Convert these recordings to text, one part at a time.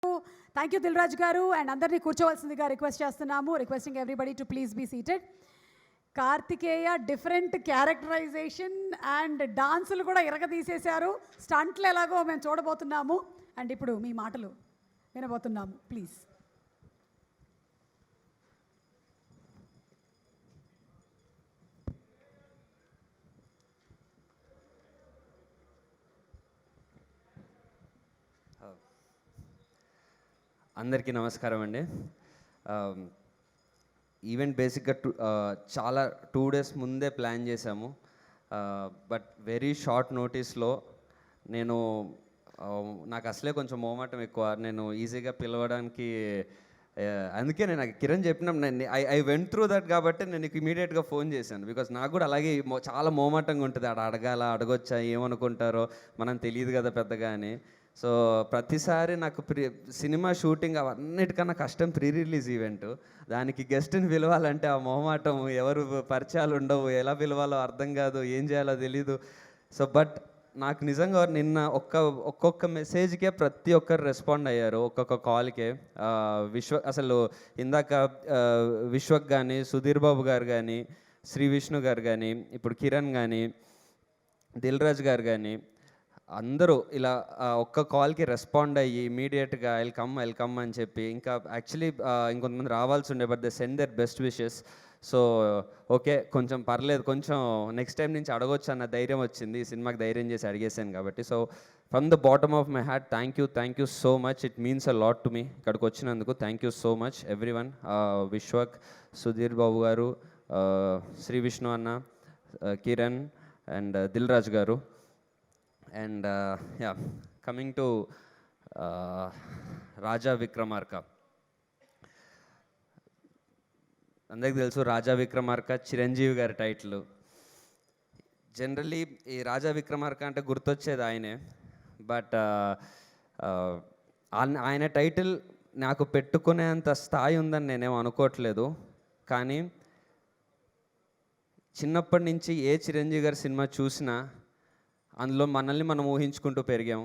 Thank you Dil Raju garu. And అందరినీ కూర్చోవలసిందిగా request చేస్తున్నాము. Requesting everybody to please be seated. Karthikeya different characterization and డాన్సులు కూడా ఇరగదీసేశారు. స్టంట్లు ఎలాగో మేము చూడబోతున్నాము. అండ్ ఇప్పుడు మీ మాటలు వినబోతున్నాము. ప్లీజ్. అందరికీ నమస్కారం అండి. ఈవెంట్ బేసిక్గా చాలా 2 days ముందే ప్లాన్ చేశాము. బట్ వెరీ షార్ట్ నోటీస్లో నాకు అసలే కొంచెం మోమాటం ఎక్కువ. నేను ఈజీగా పిలవడానికి, అందుకే నాకు కిరణ్ చెప్పిన ఐ వెంట్ త్రూ దట్ కాబట్టి నేను ఇమీడియట్గా ఫోన్ చేశాను. బికాజ్ నాకు కూడా అలాగే చాలా మోమాటంగా ఉంటుంది. అడగొచ్చా, ఏమనుకుంటారో మనం తెలియదు కదా పెద్దగా అని. సో ప్రతిసారి నాకు సినిమా షూటింగ్ అవన్నిటికన్నా కష్టం ప్రీ రిలీజ్ ఈవెంట్. దానికి గెస్ట్ని పిలవాలంటే ఆ మొహమాటం, ఎవరు పరిచయాలు ఉండవు, ఎలా పిలవాలో అర్థం కాదు, ఏం చేయాలో తెలీదు. సో బట్ నాకు నిజంగా నిన్న ఒక్కొక్క మెసేజ్కే ప్రతి ఒక్కరు రెస్పాండ్ అయ్యారు, ఒక్కొక్క కాల్కే. అసలు ఇందాక విశ్వక్ కానీ, సుధీర్ బాబు గారు కానీ, శ్రీ విష్ణు గారు కానీ, ఇప్పుడు కిరణ్ కానీ, దిల్ రాజు గారు కానీ, అందరూ ఇలా ఒక్క కాల్కి రెస్పాండ్ అయ్యి ఇమీడియట్గా ఐల్ కమ్ అని చెప్పి, ఇంకా యాక్చువల్లీ ఇంకొంతమంది రావాల్సి ఉండే, but they send there best wishes. So okay, కొంచెం పర్లేదు, కొంచెం నెక్స్ట్ టైం నుంచి అడగొచ్చు అన్న ధైర్యం వచ్చింది. ఈ సినిమాకి ధైర్యం చేసి అడిగేసాను కాబట్టి. So from the bottom of my heart thank you so much. It means a lot to me. ఇక్కడికి వచ్చినందుకు thank you so much everyone. Vishwak, Sudheer Babu garu, Sri Vishnu anna, Kiran and Dil Raju garu. And coming to Raja Vikramarka. అందరికి తెలుసు రాజా విక్రమార్క చిరంజీవి గారి టైటిల్. జనరల్లీ ఈ రాజా విక్రమార్క అంటే గుర్తొచ్చేది ఆయనే. బట్ ఆయన టైటిల్ నాకు పెట్టుకునేంత స్థాయి ఉందని నేనేం అనుకోవట్లేదు. కానీ చిన్నప్పటి నుంచి ఏ చిరంజీవి గారి సినిమా చూసినా అందులో మనల్ని మనం ఊహించుకుంటూ పెరిగాం.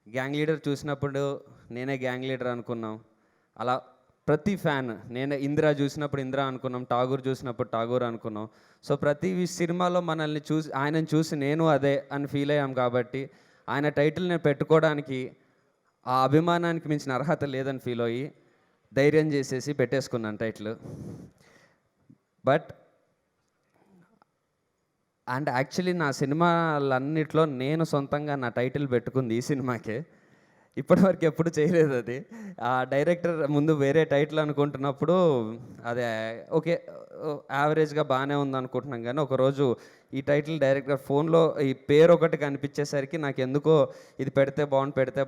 గ్యాంగ్ లీడర్ చూసినప్పుడు నేనే గ్యాంగ్ లీడర్ అనుకున్నాం. అలా ప్రతి ఫ్యాన్, నేనే ఇందిరా చూసినప్పుడు ఇందిరా అనుకున్నాం, ఠాగూర్ చూసినప్పుడు ఠాగూర్ అనుకున్నాం. సో ప్రతి సినిమాలో మనల్ని ఆయనను చూసి నేను అదే అని ఫీల్ అయ్యాం. కాబట్టి ఆయన టైటిల్ నేను పెట్టుకోవడానికి ఆ అభిమానానికి మించిన అర్హత లేదని ఫీల్ అయ్యి ధైర్యం చేసేసి పెట్టేసుకున్నాను టైటిల్. బట్ అండ్ యాక్చువల్లీ నా సినిమాలన్నిట్లో నేను సొంతంగా నా టైటిల్ పెట్టుకుంది ఈ సినిమాకే. ఇప్పటివరకు ఎప్పుడు చేయలేదు అది. ఆ డైరెక్టర్ ముందు వేరే టైటిల్ అనుకుంటున్నప్పుడు అదే ఓకే యావరేజ్గా బాగానే ఉంది అనుకుంటున్నాం. కానీ ఒకరోజు ఈ టైటిల్ డైరెక్టర్ ఫోన్లో ఈ పేరు ఒకటి కనిపించేసరికి నాకు ఎందుకో ఇది పెడితే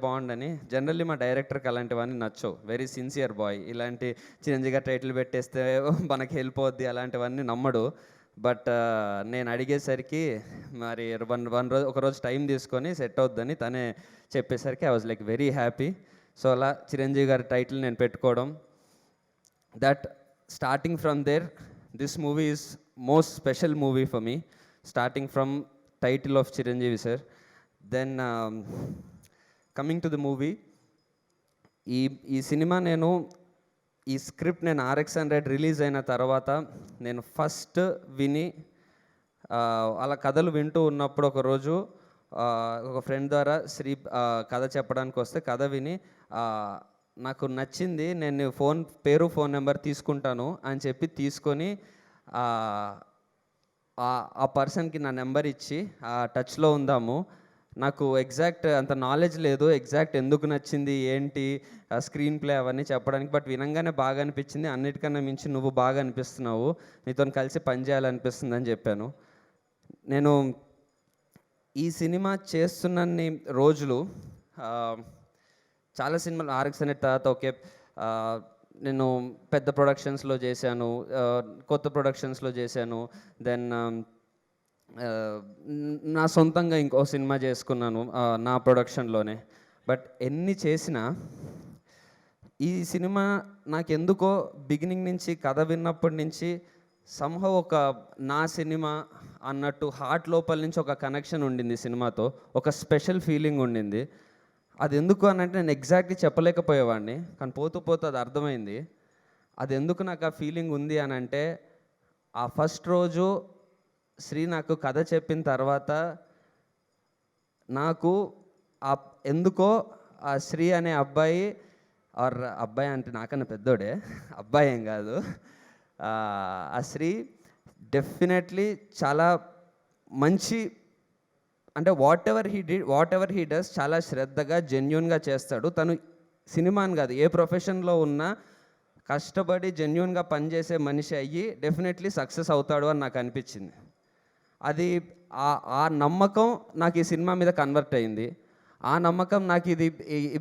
బాగుండని. జనరల్లీ మా డైరెక్టర్కి అలాంటివన్నీ నచ్చవు. Very sincere boy. ఇలాంటి చిరంజీవిగా టైటిల్ పెట్టేస్తే మనకి హెల్ప్ అవుద్ది అలాంటివన్నీ నమ్మడు. బట్ నేను అడిగేసరికి మరి ఒకరోజు టైం తీసుకొని సెట్ అవుద్దని తనే చెప్పేసరికి I was like very happy. So అలా చిరంజీవి గారి టైటిల్ నేను పెట్టుకోవడం, that starting from there this movie is most special movie for me. Starting from title of Chiranjeevi sir. Then coming to the movie, ఈ సినిమా ఈ స్క్రిప్ట్ నేను RX100 రిలీజ్ అయిన తర్వాత నేను ఫస్ట్ విని అలా కథలు వింటూ ఉన్నప్పుడు ఒకరోజు ఒక ఫ్రెండ్ ద్వారా కథ చెప్పడానికి వస్తే కథ విని నాకు నచ్చింది, నేను ఫోన్ నెంబర్ తీసుకుంటాను అని చెప్పి తీసుకొని ఆ పర్సన్కి నా నెంబర్ ఇచ్చి టచ్లో ఉందాము. నాకు ఎగ్జాక్ట్ అంత నాలెడ్జ్ లేదు, ఎగ్జాక్ట్ ఎందుకు నచ్చింది ఏంటి స్క్రీన్ ప్లే అవన్నీ చెప్పడానికి. బట్ వినంగానే బాగా అనిపించింది. అన్నిటికన్నా మించి నువ్వు బాగా అనిపిస్తున్నావు, నీతో కలిసి పనిచేయాలనిపిస్తుంది అని చెప్పాను. నేను ఈ సినిమా చేస్తున్నన్ని రోజులు చాలా సినిమాలు RX100 తర్వాత ఓకే నేను పెద్ద ప్రొడక్షన్స్లో చేశాను, కొత్త ప్రొడక్షన్స్లో చేశాను. దెన్ నా సొంతంగా ఇంకో సినిమా చేసుకున్నాను నా ప్రొడక్షన్లోనే. బట్ ఎన్ని చేసినా ఈ సినిమా నాకెందుకో బిగినింగ్ నుంచి కథ విన్నప్పటి నుంచి సంహవ్ ఒక నా సినిమా అన్నట్టు హార్ట్ లోపల నుంచి ఒక కనెక్షన్ ఉండింది సినిమాతో, ఒక స్పెషల్ ఫీలింగ్ ఉండింది. అది ఎందుకు అని అంటే నేను ఎగ్జాక్ట్లీ చెప్పలేకపోయేవాడిని, కానీ పోతూ పోతూ అది అర్థమైంది. అది ఎందుకు నాకు ఆ ఫీలింగ్ ఉంది అని అంటే, ఆ ఫస్ట్ రోజు శ్రీ నాకు కథ చెప్పిన తర్వాత నాకు ఎందుకో ఆ శ్రీ అనే అబ్బాయి, ఆర్ అబ్బాయి అంటే నాకన్నా పెద్దోడే, అబ్బాయి ఏం కాదు, ఆ శ్రీ డెఫినెట్లీ చాలా మంచి, అంటే వాట్ ఎవర్ హీ డస్ చాలా శ్రద్ధగా జెన్యున్గా చేస్తాడు. తను సినిమాని కాదు ఏ ప్రొఫెషన్లో ఉన్నా కష్టపడి జెన్యున్గా పనిచేసే మనిషి అయ్యి డెఫినెట్లీ సక్సెస్ అవుతాడు అని నాకు అనిపించింది. అది ఆ నమ్మకం నాకు ఈ సినిమా మీద కన్వర్ట్ అయింది. ఆ నమ్మకం నాకు ఇది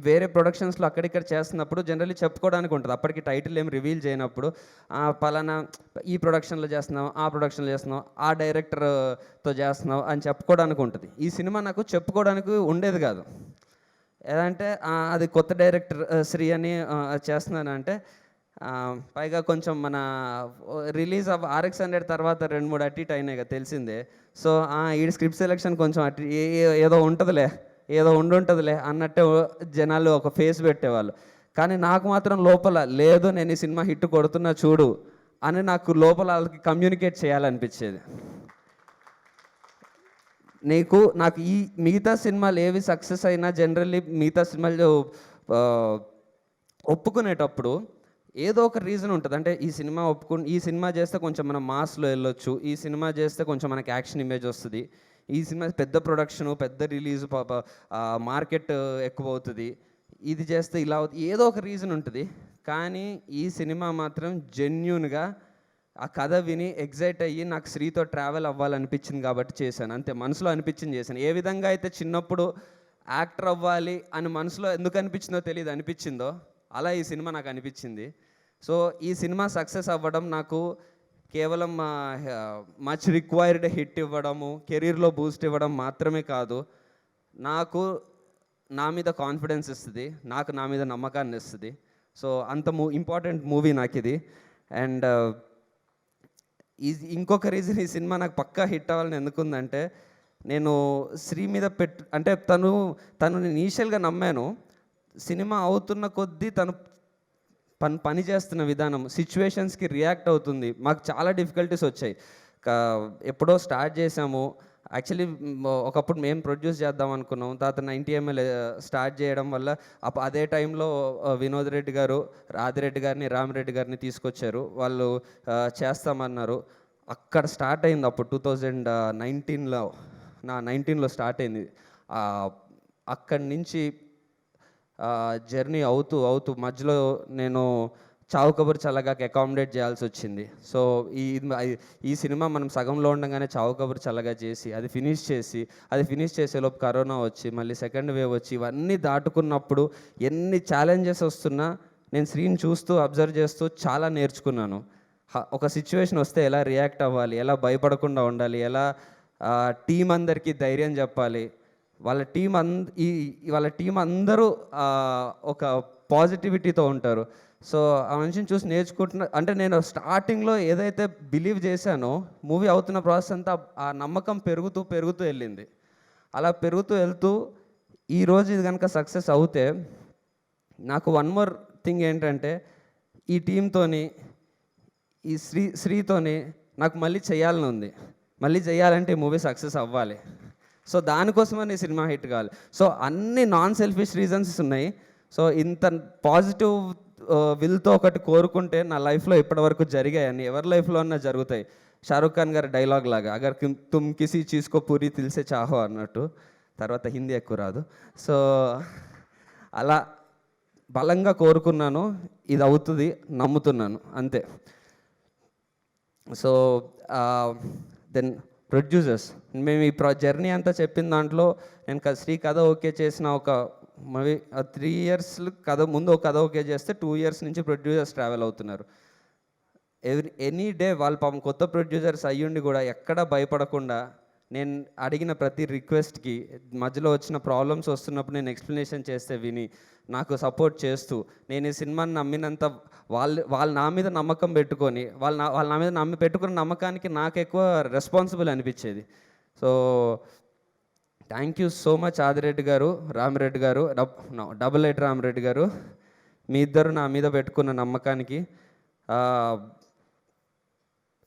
వేరే ప్రొడక్షన్స్లో అక్కడిక్కడ చేస్తున్నప్పుడు జనరల్లీ చెప్పుకోవడానికి ఉంటుంది. అప్పటికి టైటిల్ ఏం రివీల్ చేయనప్పుడు పలానా ఈ ప్రొడక్షన్లో చేస్తున్నాం, ఆ ప్రొడక్షన్లో చేస్తున్నాం, ఆ డైరెక్టర్తో చేస్తున్నాం అని చెప్పుకోవడానికి ఉంటుంది. ఈ సినిమా నాకు చెప్పుకోవడానికి ఉండేది కాదు. ఏదంటే అది కొత్త డైరెక్టర్ శ్రీ అని చేస్తున్నానంటే, పైగా కొంచెం మన రిలీజ్ ఆఫ్ RX100 తర్వాత 2-3 అటు ఇటు అయినాయి కదా తెలిసిందే. సో ఈ స్క్రిప్ట్ సెలెక్షన్ కొంచెం అటు ఏదో ఉంటుందిలే అన్నట్టే జనాలు ఒక ఫేస్ పెట్టేవాళ్ళు. కానీ నాకు మాత్రం లోపల లేదు, నేను ఈ సినిమా హిట్ కొడుతున్నా చూడు అని నాకు లోపల వాళ్ళకి కమ్యూనికేట్ చేయాలనిపించేది. నాకు ఈ మిగతా సినిమాలు ఏవి సక్సెస్ అయినా జనరల్లీ మిగతా సినిమాలు ఒప్పుకునేటప్పుడు ఏదో ఒక రీజన్ ఉంటుంది. అంటే ఈ సినిమా చేస్తే కొంచెం మనం మాస్లో వెళ్ళొచ్చు, ఈ సినిమా చేస్తే కొంచెం మనకి యాక్షన్ ఇమేజ్ వస్తుంది, ఈ సినిమా పెద్ద ప్రొడక్షను, పెద్ద రిలీజు, మార్కెట్ ఎక్కువ అవుతుంది, ఇది చేస్తే ఇలా అవుతుంది, ఏదో ఒక రీజన్ ఉంటుంది. కానీ ఈ సినిమా మాత్రం జెన్యూన్గా ఆ కథ విని ఎగ్జైట్ అయ్యి నాకు శ్రీతో ట్రావెల్ అవ్వాలనిపించింది కాబట్టి చేశాను. అంతే, మనసులో అనిపించింది చేశాను. ఏ విధంగా అయితే చిన్నప్పుడు యాక్టర్ అవ్వాలి అని మనసులో ఎందుకు అనిపించిందో తెలియదు, అనిపించిందో అలా ఈ సినిమా నాకు అనిపించింది. సో ఈ సినిమా సక్సెస్ అవ్వడం నాకు కేవలం మచ్ రిక్వైర్డ్ హిట్ ఇవ్వడము, కెరీర్లో బూస్ట్ ఇవ్వడం మాత్రమే కాదు, నాకు నా మీద కాన్ఫిడెన్స్ ఇస్తుంది, నాకు నా మీద నమ్మకాన్ని ఇస్తుంది. సో అంత ఇంపార్టెంట్ మూవీ నాకు ఇది. అండ్ ఇంకొక రీజన్ ఈ సినిమా నాకు పక్కా హిట్ అవ్వాలని ఎందుకుందంటే, నేను శ్రీ మీద అంటే తను ఇనీషియల్గా నమ్మాను. సినిమా అవుతున్న కొద్దీ తను పని చేస్తున్న విధానం, సిచ్యువేషన్స్కి రియాక్ట్ అవుతుంది. మాకు చాలా డిఫికల్టీస్ వచ్చాయి. ఎప్పుడో స్టార్ట్ చేసాము, యాక్చువల్లీ ఒకప్పుడు మేము ప్రొడ్యూస్ చేద్దాం అనుకున్నాం. తర్వాత 90 ml స్టార్ట్ చేయడం వల్ల అదే టైంలో వినోద్ రెడ్డి గారు ఆదిరెడ్డి గారిని, రామిరెడ్డి గారిని తీసుకొచ్చారు. వాళ్ళు చేస్తామన్నారు. అక్కడ స్టార్ట్ అయింది. అప్పుడు 2019లో స్టార్ట్ అయింది. అక్కడి నుంచి జర్నీ అవుతూ మధ్యలో నేను చావు కబురు చల్లగాకి అకామిడేట్ చేయాల్సి వచ్చింది. సో ఈ సినిమా మనం సగంలో ఉండగానే చావు కబురు చల్లగా చేసి అది ఫినిష్ చేసేలోపు కరోనా వచ్చి మళ్ళీ సెకండ్ వేవ్ వచ్చి ఇవన్నీ దాటుకున్నప్పుడు ఎన్ని ఛాలెంజెస్ వస్తున్నా నేను శ్రీని చూస్తూ అబ్జర్వ్ చేస్తూ చాలా నేర్చుకున్నాను. ఒక సిచ్యువేషన్ వస్తే ఎలా రియాక్ట్ అవ్వాలి, ఎలా భయపడకుండా ఉండాలి, ఎలా టీం అందరికీ ధైర్యం చెప్పాలి, వాళ్ళ టీం అందరూ ఒక పాజిటివిటీతో ఉంటారు. సో ఆ మనిషిని చూసి నేర్చుకుంటున్నా. అంటే నేను స్టార్టింగ్లో ఏదైతే బిలీవ్ చేశానో మూవీ అవుతున్న ప్రాసెస్ అంతా ఆ నమ్మకం పెరుగుతూ వెళ్ళింది. అలా పెరుగుతూ వెళ్తూ ఈరోజు ఇది కనుక సక్సెస్ అవుతే నాకు వన్ మోర్ థింగ్ ఏంటంటే, ఈ టీంతోని ఈ శ్రీతోని నాకు మళ్ళీ చేయాలని ఉంది. మళ్ళీ చేయాలంటే ఈ మూవీ సక్సెస్ అవ్వాలి. సో దానికోసమని సినిమా హిట్ కావాలి. సో అన్ని నాన్ సెల్ఫిష్ రీజన్స్ ఉన్నాయి. సో ఇంత పాజిటివ్ విల్తో ఒకటి కోరుకుంటే నా లైఫ్లో ఇప్పటివరకు జరిగాయని ఎవరి లైఫ్లో అన్నా జరుగుతాయి. షారుఖ్ ఖాన్ గారి డైలాగ్ లాగా, అగర్ తుమ్ కిసి చీజ్కో పూరి దిల్సే చాహో అన్నట్టు. తర్వాత హిందీ ఎక్కువ రాదు. సో అలా బలంగా కోరుకున్నాను, ఇది అవుతుంది, నమ్ముతున్నాను, అంతే. సో దెన్ ప్రొడ్యూసర్స్, మేము ఈ జర్నీ అంతా చెప్పిన దాంట్లో నేను శ్రీ కథ ఓకే చేసిన ఒక మేబీ 3 years ముందు ఒక కథ ఓకే చేస్తే 2 years నుంచి ప్రొడ్యూసర్స్ ట్రావెల్ అవుతున్నారు. ఎనీ డే వాళ్ళు పాపం కొత్త ప్రొడ్యూసర్స్ అయ్యుండి కూడా ఎక్కడ భయపడకుండా నేను అడిగిన ప్రతి రిక్వెస్ట్కి మధ్యలో వచ్చిన ప్రాబ్లమ్స్ వస్తున్నప్పుడు నేను ఎక్స్ప్లెనేషన్ చేస్తే విని నాకు సపోర్ట్ చేస్తూ, నేను ఈ సినిమాని నమ్మినంత వాళ్ళు నా మీద నమ్మకం పెట్టుకొని వాళ్ళు నా మీద పెట్టుకున్న నమ్మకానికి నాకు ఎక్కువ రెస్పాన్సిబుల్ అనిపించేది. So thank you so much Adireddy గారు, రామిరెడ్డి గారు, డబుల్ ఎయిట్ రామిరెడ్డి గారు. మీ ఇద్దరు నా మీద పెట్టుకున్న నమ్మకానికి.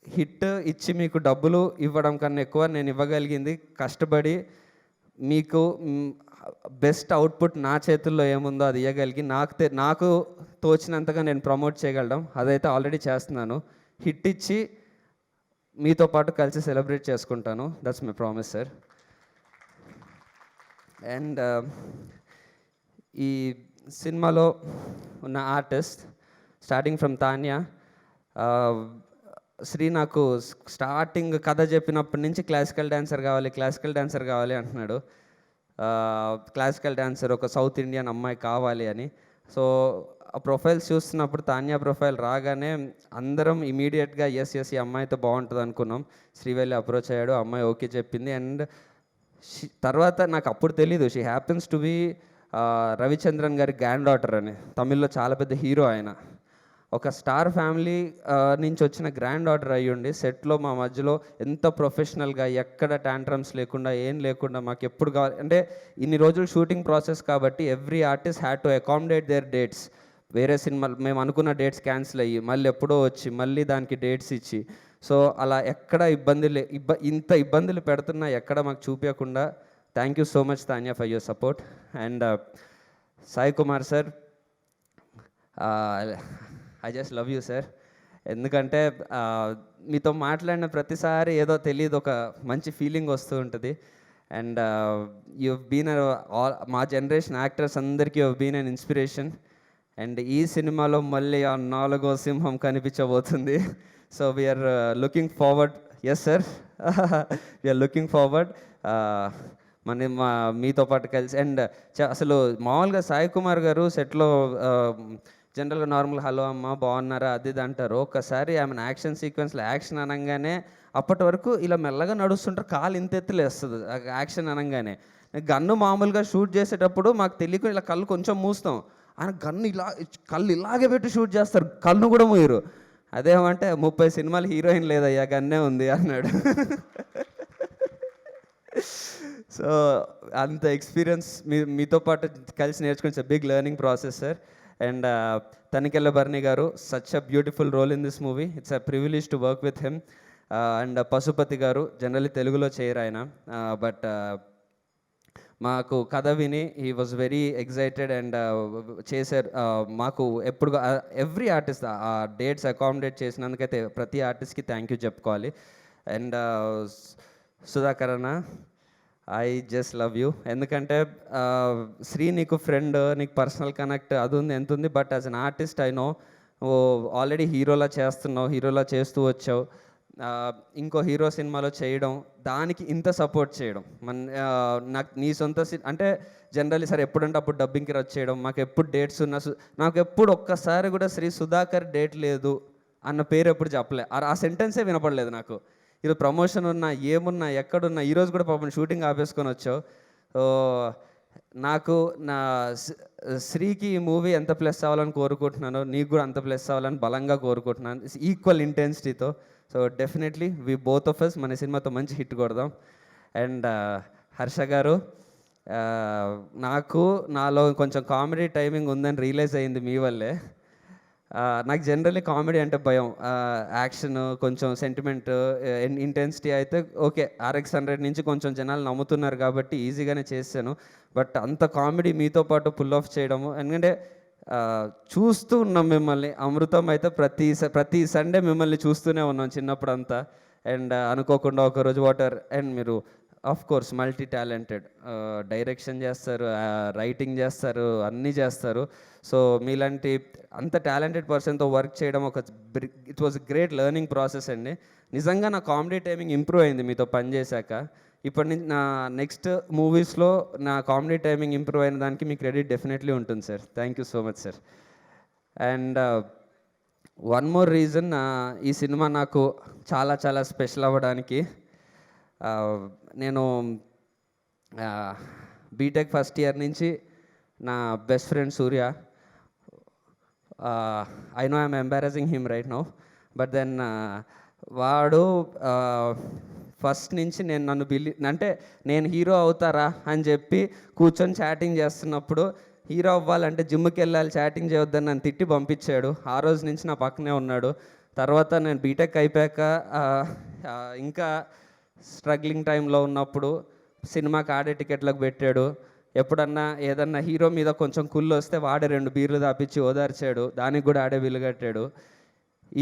హిట్ ఇచ్చి మీకు డబ్బులు ఇవ్వడం కన్నా ఎక్కువ నేను ఇవ్వగలిగింది కష్టపడి మీకు బెస్ట్ అవుట్పుట్ నా చేతుల్లో ఏముందో అది ఇవ్వగలిగి నాకు తోచినంతగా నేను ప్రమోట్ చేయగలడం అదైతే ఆల్రెడీ చేస్తున్నాను. హిట్ ఇచ్చి మీతో పాటు కలిసి సెలబ్రేట్ చేసుకుంటాను. That's my promise sir. And ఈ సినిమాలో ఉన్న artist starting from Tanya. Sri నాకు స్టార్టింగ్ కథ చెప్పినప్పటి నుంచి క్లాసికల్ డాన్సర్ కావాలి అంటున్నాడు. క్లాసికల్ డాన్సర్, ఒక సౌత్ ఇండియన్ అమ్మాయి కావాలి అని. సో ఆ ప్రొఫైల్స్ చూస్తున్నప్పుడు తాన్యా ప్రొఫైల్ రాగానే అందరం ఇమీడియట్గా ఎస్ ఈ అమ్మాయితో బాగుంటుంది అనుకున్నాం. శ్రీవల్లి అప్రోచ్ అయ్యాడు, అమ్మాయి ఓకే చెప్పింది. అండ్ తర్వాత నాకు అప్పుడు తెలీదు she happens to be Ravichandran గారి గ్రాండ్ డాటర్ అని. తమిళ్లో చాలా పెద్ద హీరో ఆయన. ఒక స్టార్ ఫ్యామిలీ నుంచి వచ్చిన గ్రాండ్ డాటర్ అయ్యుండి సెట్లో మా మధ్యలో ఎంత ప్రొఫెషనల్గా, ఎక్కడ ట్యాంట్రమ్స్ లేకుండా, ఏం లేకుండా మాకు ఎప్పుడు కావాలి అంటే ఇన్ని రోజులు షూటింగ్ ప్రాసెస్ కాబట్టి every artist had to accommodate their dates. వేరే సినిమాలు మేము అనుకున్న డేట్స్ క్యాన్సిల్ అయ్యి మళ్ళీ ఎప్పుడో వచ్చి మళ్ళీ దానికి డేట్స్ ఇచ్చి, సో అలా ఎక్కడ ఇంత ఇబ్బందులు పెడుతున్నా ఎక్కడ మాకు చూపించకుండా thank you so much Tanya for your support. And Sai Kumar sir, I just love you sir. ఎందుకంటే మీతో మాట్లాడిన ప్రతిసారి ఏదో తెలియదు, ఒక మంచి ఫీలింగ్ వస్తూ ఉంటుంది. అండ్ యూ బీన్ మా జనరేషన్ యాక్టర్స్ అందరికీ you been an inspiration. And ఈ సినిమాలో మళ్ళీ ఆ 4వ సింహం కనిపించబోతుంది. So we're looking forward. Yes sir, we're looking forward మీతో పాటు కలిసి. అండ్ అసలు మామూలుగా సాయి కుమార్ గారు సెట్లో జనరల్గా నార్మల్ హలో అమ్మ బాగున్నారా అది ఇది అంటారు. ఒక్కసారి ఆమె యాక్షన్ సీక్వెన్స్లో యాక్షన్ అనగానే అప్పటి వరకు ఇలా మెల్లగా నడుస్తుంటారు, కాలు ఇంత ఎత్తులేస్తుంది యాక్షన్ అనగానే. గన్ను మామూలుగా షూట్ చేసేటప్పుడు మాకు తెలియకుండా ఇలా కళ్ళు కొంచెం మూస్తాం, ఆయన గన్ను కళ్ళు ఇలాగే పెట్టి షూట్ చేస్తారు, కళ్ళు కూడా మూయరు. అదేమంటే 30 సినిమాలు హీరోయిన్ లేదయ్యా, గన్నే ఉంది అన్నాడు. సో అంత ఎక్స్పీరియన్స్ మీతో పాటు కలిసి నేర్చుకుని big learning process sir. And Tanikella Bharani garu, such a beautiful role in this movie, it's a privilege to work with him. And Pasupathi garu, generally తెలుగులో చేయరు ఆయన, బట్ మాకు కథ విని he was very excited and చేశారు. మాకు ఎప్పుడు ఎవ్రీ ఆర్టిస్ట్ ఆ డేట్స్ అకామిడేట్ చేసినందుకైతే ప్రతి ఆర్టిస్ట్కి థ్యాంక్ యూ చెప్పుకోవాలి. And Sudhakar anna, I just love you. ఎందుకంటే శ్రీ నీకు ఫ్రెండ్, నీకు పర్సనల్ కనెక్ట్ అది ఉంది ఎంత ఉంది, but as an artist I know already హీరోలా చేస్తున్నావు, హీరోలా చేస్తూ వచ్చావు. ఇంకో హీరో సినిమాలో చేయడం, దానికి ఇంత సపోర్ట్ చేయడం నాకు నీ సొంత అంటే జనరల్లీ సార్ ఎప్పుడంటే అప్పుడు డబ్బింగ్కి వచ్చేయడం, మాకు ఎప్పుడు డేట్స్ ఉన్నా నాకు ఎప్పుడు ఒక్కసారి కూడా శ్రీ సుధాకర్ డేట్ లేదు అన్న పేరు ఎప్పుడు చెప్పలే. ఆ సెంటెన్సే వినపడలేదు నాకు. ఈరోజు ప్రమోషన్ ఉన్నా ఏమున్నా ఎక్కడున్నా, ఈరోజు కూడా పాపం షూటింగ్ ఆపేసుకొని వచ్చావు. సో నాకు నా శ్రీకి ఈ మూవీ ఎంత ప్లస్ అవ్వాలని కోరుకుంటున్నానో నీకు కూడా అంత ప్లస్ అవ్వాలని బలంగా కోరుకుంటున్నాను, ఈక్వల్ ఇంటెన్సిటీతో. So definitely we both of us మన సినిమాతో మంచి హిట్ కొడదాం. అండ్ హర్ష గారు, నాలో కొంచెం కామెడీ టైమింగ్ ఉందని రియలైజ్ అయింది మీ వల్లే. నాకు జనరల్లీ కామెడీ అంటే భయం, యాక్షన్ కొంచెం సెంటిమెంట్ ఇంటెన్సిటీ అయితే ఓకే, RX100 నుంచి కొంచెం జనాలు నమ్ముతున్నారు కాబట్టి ఈజీగానే చేశాను. బట్ అంత కామెడీ మీతో పాటు పుల్ ఆఫ్ చేయడము, ఎందుకంటే చూస్తూ ఉన్నాం మిమ్మల్ని. అమృతం అయితే ప్రతి సండే మిమ్మల్ని చూస్తూనే ఉన్నాం చిన్నప్పుడు అంతా. అండ్ అనుకోకుండా ఒకరోజు అండ్ మీరు of course multi talented, direction చేస్తారు, రైటింగ్ చేస్తారు, అన్నీ చేస్తారు. సో మీలాంటి అంత టాలెంటెడ్ పర్సన్తో వర్క్ చేయడం it was great learning process అండి. నిజంగా నా కామెడీ టైమింగ్ ఇంప్రూవ్ అయింది మీతో పనిచేశాక. ఇప్పటి నుంచి నా నెక్స్ట్ మూవీస్లో నా కామెడీ టైమింగ్ ఇంప్రూవ్ అయిన దానికి మీ క్రెడిట్ డెఫినెట్లీ ఉంటుంది sir. Thank you so much sir. And one more reason, ఈ సినిమా నాకు చాలా చాలా స్పెషల్ అవ్వడానికి, నేను బీటెక్ ఫస్ట్ ఇయర్ నుంచి నా best friend Surya, I know I'm embarrassing him right now, but then వాడు ఫస్ట్ నుంచి నేను నన్ను అంటే నేను హీరో అవుతారా అని చెప్పి కూర్చొని చాటింగ్ చేస్తున్నప్పుడు హీరో అవ్వాలంటే జిమ్కి వెళ్ళాలి, చాటింగ్ చేయొద్దని నన్ను తిట్టి పంపించాడు. ఆ రోజు నుంచి నా పక్కనే ఉన్నాడు. తర్వాత నేను బీటెక్ అయిపోయాక ఇంకా స్ట్రగ్లింగ్ టైంలో ఉన్నప్పుడు సినిమాకి ఆడే టికెట్లకు పెట్టాడు. ఎప్పుడన్నా ఏదన్నా హీరో మీద కొంచెం కుళ్ళు వస్తే వాడే 2 బీర్లు దాపించి ఓదార్చాడు. దానికి కూడా ఆడే బిల్లు కట్టాడు.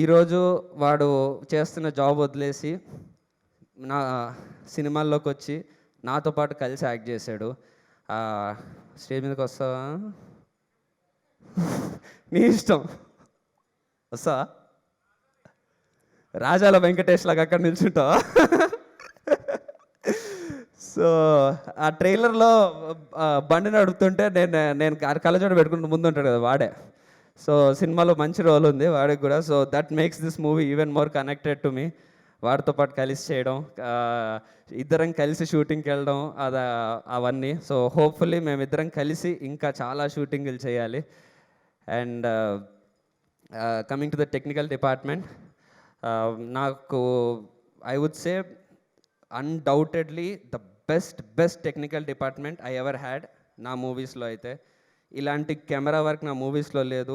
ఈరోజు వాడు చేస్తున్న జాబ్ వదిలేసి నా సినిమాల్లోకి వచ్చి నాతో పాటు కలిసి యాక్ట్ చేశాడు. స్టేజ్ మీదకి వస్తావా? నీ ఇష్టం. వస్తా రాజాల వెంకటేష్ లాగా అక్కడ నిల్చుంటావా? సో ఆ ట్రైలర్లో బండి నడుపుతుంటే నేను కళ్ళజోడు పెట్టుకుంటూ ముందు ఉంటాడు కదా వాడే. సో సినిమాలో మంచి రోల్ ఉంది వాడికి కూడా. So that makes this movie even more connected to me. వాడితో పాటు కలిసి చేయడం, ఇద్దరం కలిసి షూటింగ్కి వెళ్ళడం అవన్నీ. సో హోప్ఫుల్లీ మేమిద్దరం కలిసి ఇంకా చాలా షూటింగ్లు చేయాలి. And coming to the technical department, నాకు I would say undoubtedly the best technical department I ever had నా మూవీస్లో. అయితే ఇలాంటి కెమెరా వర్క్ నా మూవీస్లో లేదు.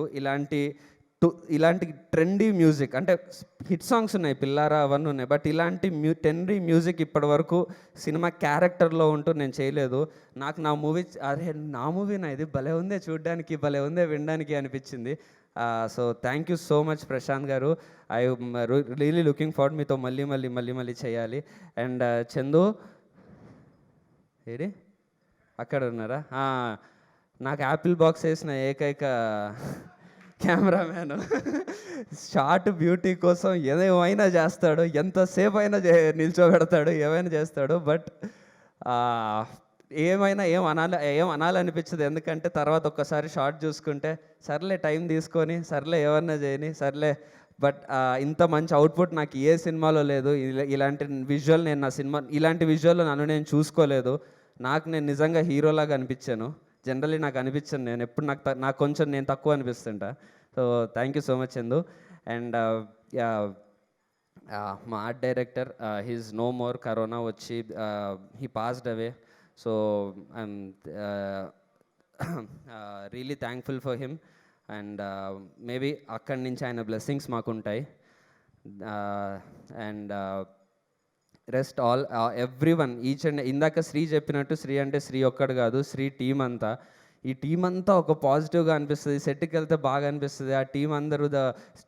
ఇలాంటి ట్రెండీ మ్యూజిక్, అంటే హిట్ సాంగ్స్ ఉన్నాయి, పిల్లారా అవన్నీ ఉన్నాయి, బట్ ఇలాంటి ట్రెండీ మ్యూజిక్ ఇప్పటి వరకు సినిమా క్యారెక్టర్లో ఉంటూ నేను చేయలేదు. నాకు నా మూవీ, అరే నా మూవీనా ఇది, భలే ఉందే చూడడానికి, భలే ఉందే వినడానికి అనిపించింది. So thank you so much Prashanth garu. I really looking forward మీతో మళ్ళీ చేయాలి. అండ్ చందు ఏడి అక్కడ ఉన్నారా? నాకు యాపిల్ బాక్స్ వేసిన ఏకైక కెమెరామ్యాను. షార్ట్ బ్యూటీ కోసం ఏమైనా చేస్తాడు, ఎంతసేపు అయినా నిల్చోబెడతాడు, ఏమైనా చేస్తాడు. బట్ ఏం అనాలనిపించదు. ఎందుకంటే తర్వాత ఒక్కసారి షార్ట్ చూసుకుంటే సర్లే టైం తీసుకొని సర్లే ఏమన్నా చేయని సర్లే. బట్ ఇంత మంచి అవుట్పుట్ నాకు ఏ సినిమాలో లేదు. ఇలాంటి విజువల్ నేను నా సినిమా ఇలాంటి విజువల్లో నన్ను నేను చూసుకోలేదు. నేను నిజంగా హీరోలాగా అనిపించాను. జనరల్లీ నాకు అనిపించాను, నేను ఎప్పుడు నాకు కొంచెం నేను తక్కువ అనిపిస్తుంటా. So thank you so much Chandu. And మా art director, he's no more, corona వచ్చి he passed away. So I'm really thankful for him. And maybe అక్కడి నుంచి ఆయన బ్లెస్సింగ్స్ మాకుంటాయి. And rest all everyone, each and ఇందాక శ్రీ చెప్పినట్టు, శ్రీ అంటే శ్రీ ఒక్కడు కాదు, శ్రీ టీం అంతా. ఈ టీం అంతా ఒక పాజిటివ్గా అనిపిస్తుంది. సెట్కి వెళ్తే బాగా అనిపిస్తుంది. ఆ టీం అందరూ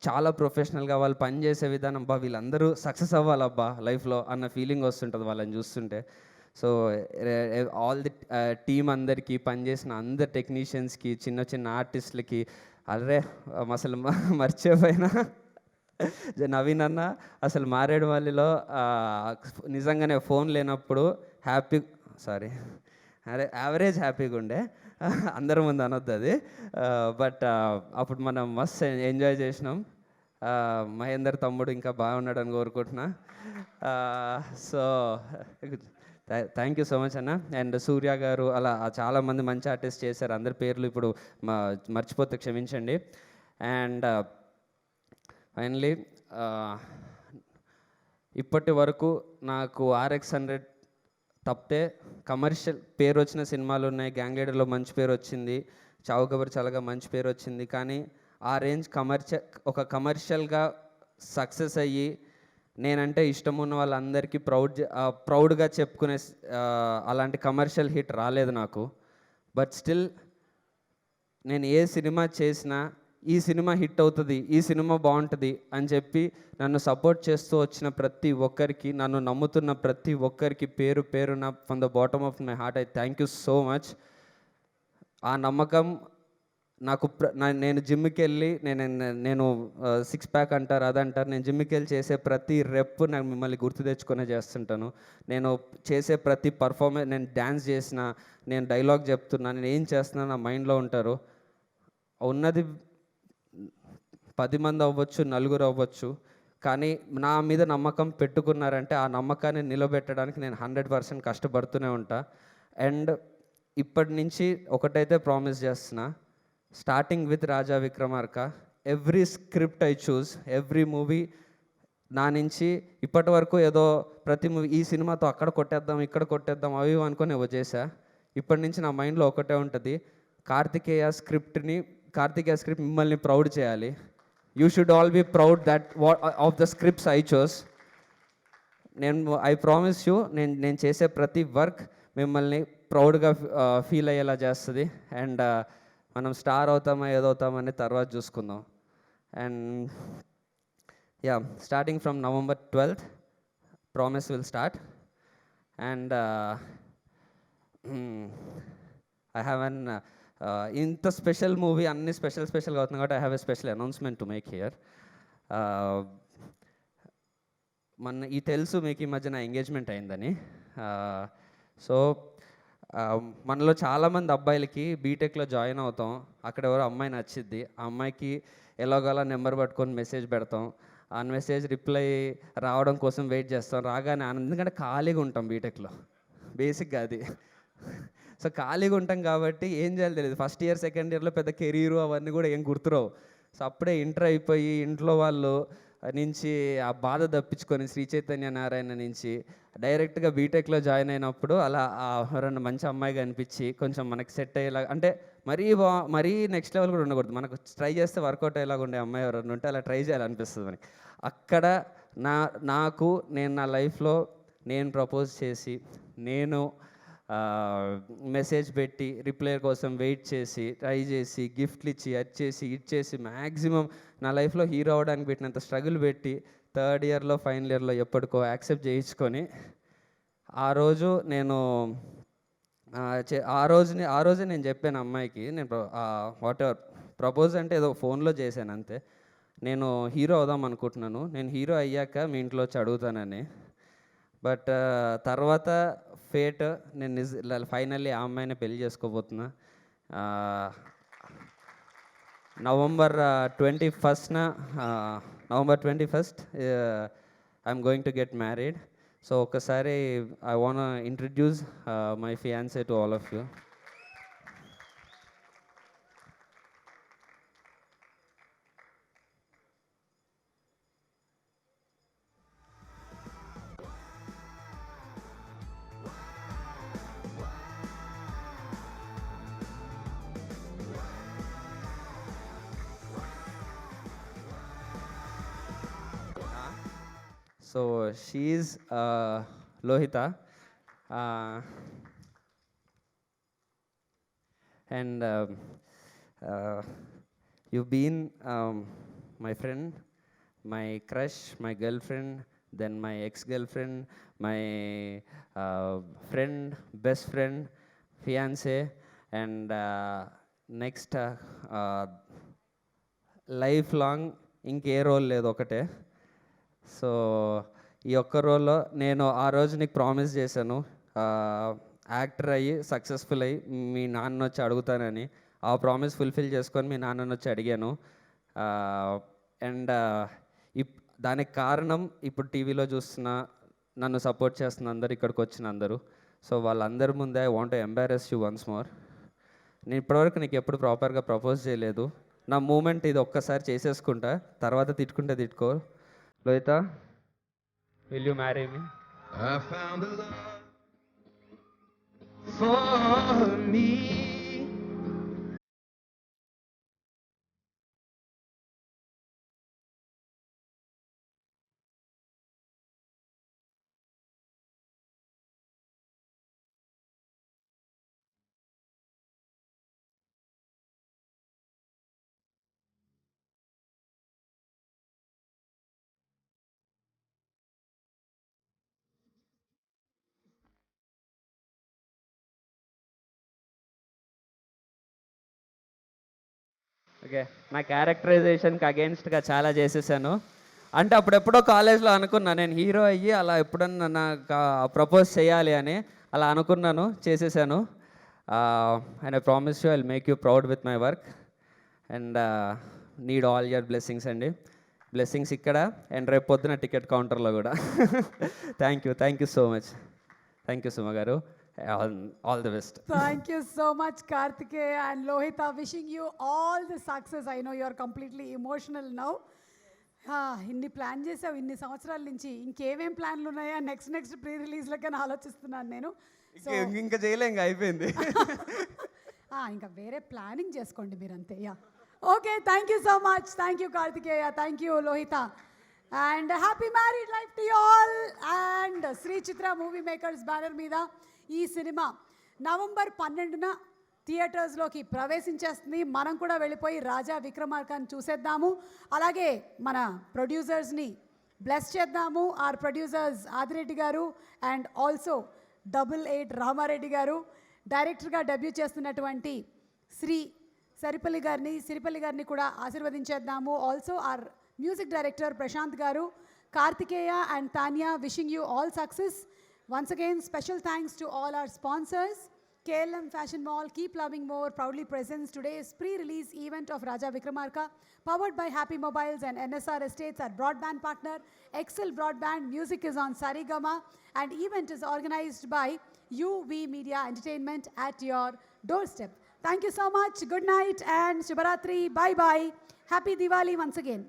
చాలా ప్రొఫెషనల్గా వాళ్ళు పనిచేసే విధానం, వీళ్ళందరూ సక్సెస్ అవ్వాలబ్బా లైఫ్లో అన్న ఫీలింగ్ వస్తుంటుంది వాళ్ళని చూస్తుంటే. సో ఆల్ ది టీం అందరికీ, పనిచేసిన అందరు టెక్నీషియన్స్కి, చిన్న ఆర్టిస్టులకి, అరే అసలు మర్చిపోయినా నవీన్ అన్న అసలు మారేడుమల్లిలో నిజంగానే ఫోన్ లేనప్పుడు యావరేజ్ హ్యాపీగా ఉండే. అందరి ముందు అనొద్దు అది. బట్ అప్పుడు మనం మస్త్ ఎంజాయ్ చేసినాం. మహేందర్ తమ్ముడు ఇంకా బాగున్నాడని కోరుకుంటున్నా. So thank you so much అన్న. అండ్ సూర్య గారు, అలా చాలామంది మంచి ఆర్టిస్ట్ చేశారు. అందరి పేర్లు ఇప్పుడు మర్చిపోతే క్షమించండి. అండ్ ఫైనలీ ఇప్పటి వరకు నాకు RX-100 తప్పితే కమర్షియల్ పేరు వచ్చిన సినిమాలు ఉన్నాయి. గ్యాంగ్ లీడర్లో మంచి పేరు వచ్చింది, చావు కబర్ చాలాగా మంచి పేరు వచ్చింది. కానీ ఆ రేంజ్ కమర్షియల్గా సక్సెస్ అయ్యి నేనంటే ఇష్టం ఉన్న వాళ్ళందరికీ ప్రౌడ్గా చెప్పుకునే అలాంటి కమర్షియల్ హిట్ రాలేదు నాకు. బట్ స్టిల్ నేను ఏ సినిమా చేసినా ఈ సినిమా హిట్ అవుతుంది, ఈ సినిమా బాగుంటుంది అని చెప్పి నన్ను సపోర్ట్ చేస్తూ వచ్చిన ప్రతి ఒక్కరికి, నన్ను నమ్ముతున్న ప్రతి ఒక్కరికి పేరున from the bottom of my heart I thank you so much. ఆ నమ్మకం నాకు నేను జిమ్కి వెళ్ళి నేను 6 ప్యాక్ అంటారు అదంటారు, నేను జిమ్కి వెళ్ళి చేసే ప్రతి రెప్ నాకు మిమ్మల్ని గుర్తు తెచ్చుకునే చేస్తుంటాను. నేను చేసే ప్రతి పర్ఫార్మెన్స్, నేను డ్యాన్స్ చేసిన, నేను డైలాగ్ చెప్తున్నా, నేను ఏం చేస్తున్నా నా మైండ్లో ఉంటారు. ఉన్నది 10 మంది అవ్వచ్చు, 4 అవ్వచ్చు, కానీ నా మీద నమ్మకం పెట్టుకున్నారంటే ఆ నమ్మకాన్ని నిలబెట్టడానికి నేను 100% కష్టపడుతూనే ఉంటా. అండ్ ఇప్పటి నుంచి ఒకటైతే ప్రామిస్ చేస్తున్నా, starting with Raja Vikramarka, every script I choose, every movie నా నుంచి ఇప్పటి వరకు ఏదో ప్రతి మూవీ ఈ సినిమాతో అక్కడ కొట్టేద్దాం ఇక్కడ కొట్టేద్దాం అవి ఇవి అనుకొని ఏవో చేశా. ఇప్పటి నుంచి నా మైండ్లో ఒకటే ఉంటుంది, కార్తికేయ స్క్రిప్ట్ మిమ్మల్ని ప్రౌడ్ చేయాలి. You should all be proud that of the scripts I chose. I promise you, నేను చేసే ప్రతి వర్క్ మిమ్మల్ని ప్రౌడ్గా ఫీల్ అయ్యేలా చేస్తుంది. అండ్ మనం స్టార్ అవుతామా ఏదవుతామని తర్వాత చూసుకుందాం. And yeah, starting from November 12th, promise will start. And I have an ఇంత స్పెషల్ మూవీ, అన్ని స్పెషల్గా అవుతుంది కాబట్టి I have a special announcement to make here. ఈ తెలుసు మీకు ఈ మధ్య నా ఎంగేజ్మెంట్ అయిందని. సో మనలో చాలామంది అబ్బాయిలకి బీటెక్లో జాయిన్ అవుతాం, అక్కడ ఎవరో అమ్మాయి నచ్చిద్ది, ఆ అమ్మాయికి ఎలాగోలా నెంబర్ పట్టుకొని మెసేజ్ పెడతాం, ఆ మెసేజ్ రిప్లై రావడం కోసం వెయిట్ చేస్తాం. రాగానే ఎందుకంటే ఖాళీగా ఉంటాం బీటెక్లో, బేసిక్గా అది. సో ఖాళీగా ఉంటాం కాబట్టి ఏం చేయాలో తెలియదు. ఫస్ట్ ఇయర్ సెకండ్ ఇయర్లో పెద్ద కెరీరు అవన్నీ కూడా ఏం గుర్తురావు. సో అప్పుడే ఇంటర్ అయిపోయి ఇంట్లో వాళ్ళు నుంచి ఆ బాధ తప్పించుకొని శ్రీ చైతన్య నారాయణ నుంచి డైరెక్ట్గా బీటెక్లో జాయిన్ అయినప్పుడు అలా ఎవరన్నా మంచి అమ్మాయి కనిపించి కొంచెం మనకి సెట్ అయ్యేలా, అంటే మరీ నెక్స్ట్ లెవెల్ కూడా ఉండకూడదు, మనకు ట్రై చేస్తే వర్కౌట్ అయ్యేలాగా ఉండే అమ్మాయి ఎవరన్నా ఉంటే అలా ట్రై చేయాలనిపిస్తుంది మనకి. అక్కడ నేను నా లైఫ్లో నేను ప్రపోజ్ చేసి, నేను మెసేజ్ పెట్టి రిప్లై కోసం వెయిట్ చేసి ట్రై చేసి గిఫ్ట్లు ఇచ్చి అది చేసి మ్యాక్సిమం నా లైఫ్లో హీరో అవ్వడానికి పెట్టినంత స్ట్రగుల్ పెట్టి థర్డ్ ఇయర్లో ఫైనల్ ఇయర్లో ఎప్పటికో యాక్సెప్ట్ చేయించుకొని ఆ రోజే నేను చెప్పాను అమ్మాయికి, నేను వాట్ ఎవర్ ప్రపోజ్ అంటే ఏదో ఫోన్లో చేశాను అంతే, నేను హీరో అవుదాం అనుకుంటున్నాను, నేను హీరో అయ్యాక మీ ఇంట్లో వచ్చి అడుగుతానని. బట్ తర్వాత ఫేట్, నేను ఫైనల్లీ ఆ అమ్మాయిని పెళ్లి చేసుకోబోతున్నా. November 21st I'm going to get married. So ఒకసారి I want introduce my fiancee to all of you. So she's Lohita, and you've been my friend, my crush, my girlfriend, then my ex-girlfriend, my friend, best friend, fiance, and next life long ఇంకే role లేదు, ఒకటే. So ఈ ఒక్క రోల్లో నేను ఆ రోజు నీకు ప్రామిస్ చేశాను, యాక్టర్ అయ్యి సక్సెస్ఫుల్ అయ్యి మీ నాన్న వచ్చి అడుగుతానని. ఆ ప్రామిస్ ఫుల్ఫిల్ చేసుకొని మీ నాన్నని వచ్చి అడిగాను. అండ్ దానికి కారణం ఇప్పుడు టీవీలో చూస్తున్న, నన్ను సపోర్ట్ చేస్తున్న అందరు, ఇక్కడికి వచ్చిన అందరూ. సో వాళ్ళందరి ముందే I want to embarrass you once more. నేను ఇప్పటివరకు నీకు ఎప్పుడు ప్రాపర్గా ప్రపోజ్ చేయలేదు. నా మూమెంట్ ఇది ఒక్కసారి చేసేసుకుంటా, తర్వాత తిట్టుకుంటే తిట్టుకో. Lohita, will you marry me? I found a love for me. Okay, నా క్యారెక్టరైజేషన్కి అగేన్స్ట్గా చాలా చేసేసాను. అంటే అప్పుడెప్పుడో కాలేజ్లో అనుకున్నా నేను హీరో అయ్యి అలా ఎప్పుడన్నా నాకు ప్రపోజ్ చేయాలి అని, అలా అనుకున్నాను, చేసేసాను. And I promise you I will make you proud with my work and need all your blessings అండి. బ్లెస్సింగ్స్ ఇక్కడ అండ్ రేపు పొద్దున టికెట్ కౌంటర్లో కూడా. Thank you so much. Thank you Suma గారు. All the best. Thank you so much, Kartikeya and Lohita. Wishing you all the success. I know you're completely emotional now. ఇన్ని plan చేసావు ఇన్ని సంవత్సరాల నుంచి, ఇంకేమేం ప్లాన్లు ఉన్నాయా నెక్స్ట్ ప్రీ రిలీజ్లకని ఆలోచిస్తున్నాను నేను. ఇంకా చేయలే, ఇంకా అయిపోయింది. ఇంకా వేరే ప్లానింగ్ చేసుకోండి మీరు అంతే. Yeah okay, thank you so much. Thank you Karthikeya, thank you Lohitha, and happy married life to all. And Sri Chitra movie makers banner మీద ఈ సినిమా నవంబర్ 12న థియేటర్స్లోకి ప్రవేశించేస్తుంది. మనం కూడా వెళ్ళిపోయి రాజా విక్రమార్కని చూసేద్దాము. అలాగే మన ప్రొడ్యూసర్స్ని బ్లెస్ చేద్దాము. ఆర్ ప్రొడ్యూసర్స్ ఆదిరెడ్డి గారు అండ్ ఆల్సో 88 రామారెడ్డి గారు, డైరెక్టర్గా డెబ్యూ చేస్తున్నటువంటి శ్రీ సిరిపల్లి గారిని కూడా ఆశీర్వదించేద్దాము. Also our music director Prashanth garu, Karthikeya and Tania, wishing you all success. Once again, special thanks to all our sponsors. KLM Fashion Mall, Keep Loving More proudly presents today's pre-release event of Raja Vikramarka, powered by Happy Mobiles and NSR Estates, our broadband partner. Excel Broadband, music is on Sarigama, and event is organized by UV Media Entertainment at your doorstep. Thank you so much. Good night and Shubharatri. Bye-bye. Happy Diwali once again.